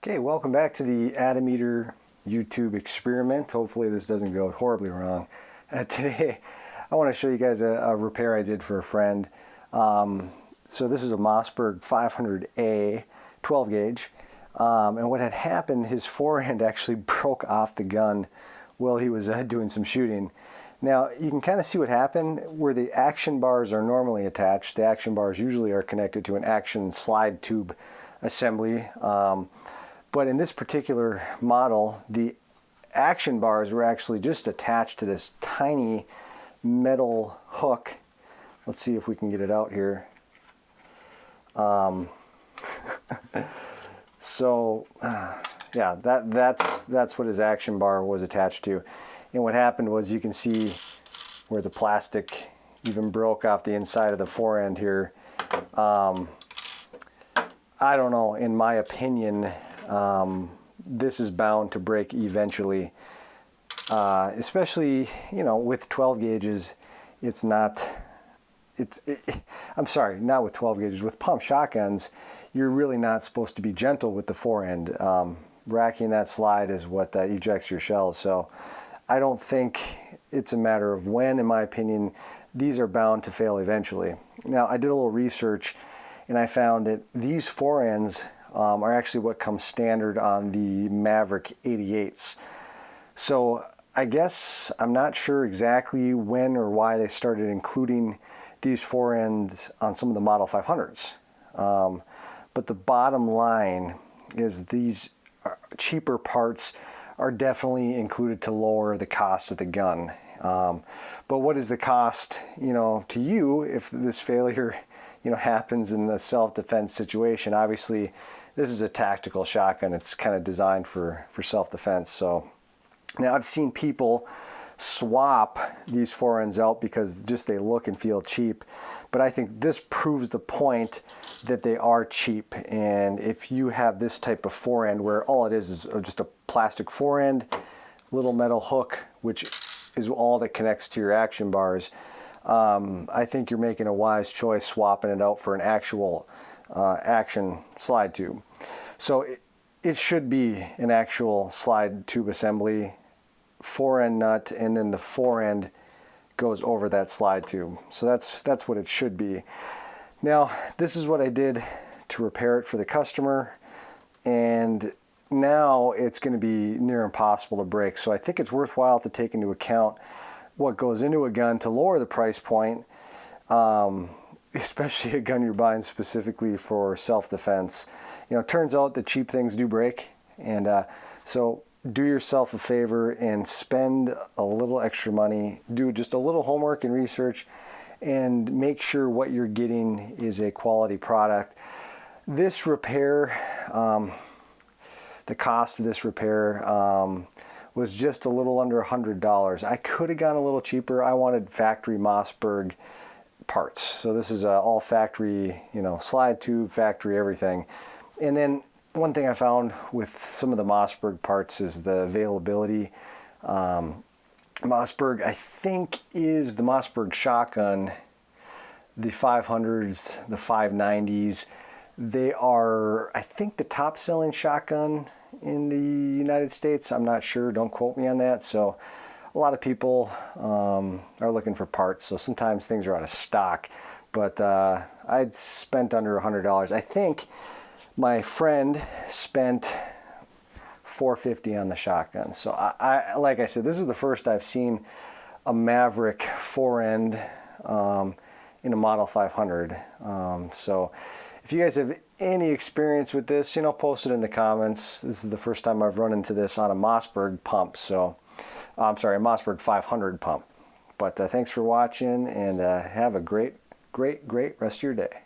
Okay, welcome back to the Atometer YouTube experiment. Hopefully this doesn't go horribly wrong. Today I want to show you guys a repair I did for a friend. So this is a Mossberg 500A 12 gauge. And what had happened, his forend actually broke off the gun while he was doing some shooting. Now you can kind of see what happened where the action bars are normally attached. The action bars usually are connected to an action slide tube assembly. But in this particular model, the action bars were actually just attached to this tiny metal hook. Let's see if we can get it out here. Yeah, that's what his action bar was attached to. And what happened was, you can see where the plastic even broke off the inside of the forend here. I don't know, in my opinion, this is bound to break eventually, especially, you know, with 12 gauges. I'm sorry, not with 12 gauges. With pump shotguns, you're really not supposed to be gentle with the forend. Racking that slide is what ejects your shells. So I don't think it's a matter of when. In my opinion, these are bound to fail eventually. Now, I did a little research and I found that these forends are actually what comes standard on the Maverick 88s. So I guess I'm not sure exactly when or why they started including these forends on some of the Model 500s. But the bottom line is these cheaper parts are definitely included to lower the cost of the gun. But what is the cost, you know, to you if this failure, you know, happens in a self-defense situation? Obviously, this is a tactical shotgun. It's kind of designed for self-defense. So now I've seen people swap these forends out because just they look and feel cheap. But I think this proves the point that they are cheap. And if you have this type of forend where all it is just a plastic forend, little metal hook, which is all that connects to your action bars, I think you're making a wise choice swapping it out for an actual action slide tube. So it should be an actual slide tube assembly, forend nut, and then the forend goes over that slide tube. So that's what it should be. Now, this is what I did to repair it for the customer, and now it's going to be near impossible to break. So I think it's worthwhile to take into account what goes into a gun to lower the price point, especially a gun you're buying specifically for self-defense. You know, it turns out that cheap things do break, and so do yourself a favor and spend a little extra money, do just a little homework and research, and make sure what you're getting is a quality product. This repair, the cost of this repair was just a little under $100. I could have gone a little cheaper. I wanted factory Mossberg parts. So this is all factory, you know, slide tube, factory everything. And then one thing I found with some of the Mossberg parts is the availability. Mossberg, I think, is the Mossberg shotgun, the 500s, the 590s. They are, I think, the top selling shotgun in the United States. I'm not sure, don't quote me on that. So a lot of people are looking for parts, so sometimes things are out of stock. But I'd spent under $100. I think my friend spent $450 on the shotgun. So I like I said, this is the first I've seen a Maverick forend in a Model 500. So if you guys have any experience with this, you know, post it in the comments. This is the first time I've run into this on a Mossberg pump. So I'm sorry, a Mossberg 500 pump. But thanks for watching, and have a great rest of your day.